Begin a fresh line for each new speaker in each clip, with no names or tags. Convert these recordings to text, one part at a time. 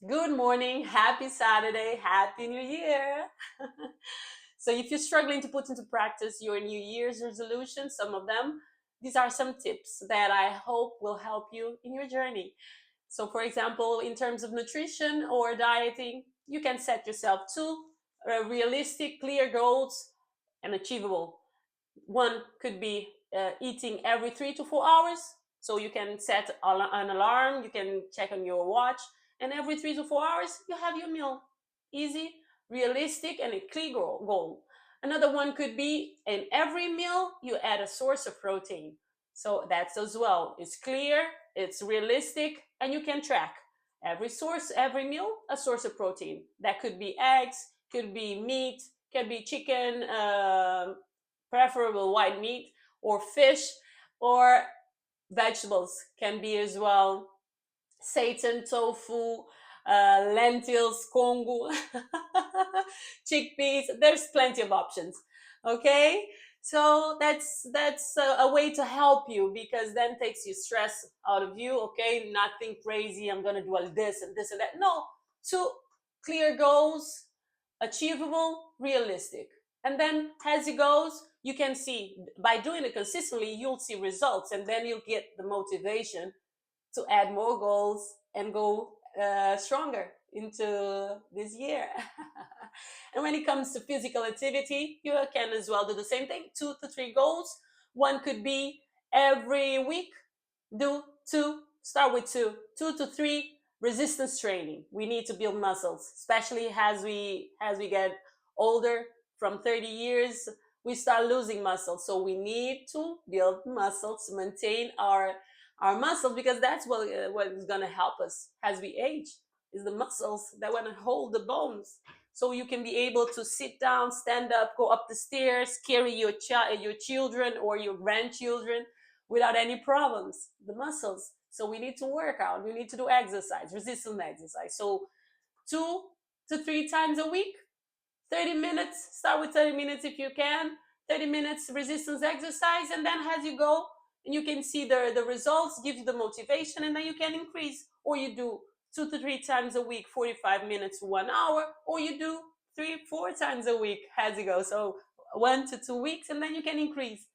Good morning, happy Saturday, happy New Year. So, if you're struggling to put into practice your New Year's resolutions, some of them, these are some tips that I hope will help you in your journey. So, for example, in terms of nutrition or dieting, you can set yourself two realistic, clear goals and achievable. One could be eating every 3 to 4 hours. So you can set an alarm, you can check on your watch, and every 3 to 4 hours, you have your meal. Easy, realistic, and a clear goal. Another one could be in every meal, you add a source of protein. So that's as well. It's clear, it's realistic, and you can track every source, every meal, a source of protein. That could be eggs, could be meat, could be chicken, preferable white meat, or fish, or vegetables can be as well. Seitan, tofu, lentils, kongu, chickpeas. There's plenty of options. Okay, so that's a way to help you, because then takes you stress out of you. Okay, nothing crazy. I'm gonna do all this and this and that. No, two clear goals, achievable, realistic. And then as it goes, you can see by doing it consistently, you'll see results, and then you'll get the motivation to add more goals and go stronger into this year. And when it comes to physical activity, you can as well do the same thing, 2 to 3 goals. One could be every week, do two, start with two to three resistance training. We need to build muscles, especially as we get older. From 30 years, we start losing muscles. So we need to build muscles to maintain our muscles, because that's what is going to help us as we age, is the muscles that want to hold the bones, so you can be able to sit down, stand up, go up the stairs, carry your children or your grandchildren without any problems. The muscles. So we need to work out, we need to do exercise, resistance exercise. So 2 to 3 times a week, 30 minutes. Start with 30 minutes if you can. 30 minutes resistance exercise, and then as you go, and you can see the results, give you the motivation, and then you can increase. Or you do 2 to 3 times a week, 45 minutes, 1 hour, or you do 3, 4 times a week as you go. So 1 to 2 weeks, and then you can increase.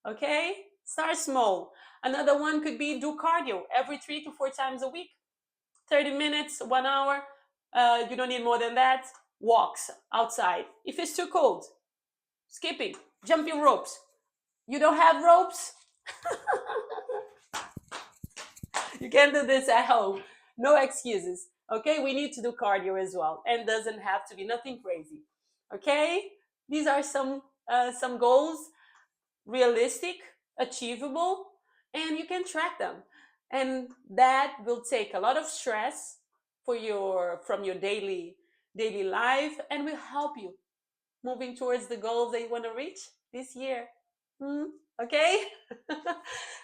Okay? Start small. Another one could be do cardio every 3 to 4 times a week. 30 minutes, 1 hour. You don't need more than that. Walks outside. If it's too cold, skipping, jumping ropes. You don't have ropes? You can do this at home. No excuses. Okay, we need to do cardio as well, and doesn't have to be nothing crazy. Okay, these are some goals, realistic, achievable, and you can track them, and that will take a lot of stress from your daily life, and will help you moving towards the goals that you want to reach this year. Hmm? Okay,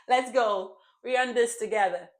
let's go. We're on this together.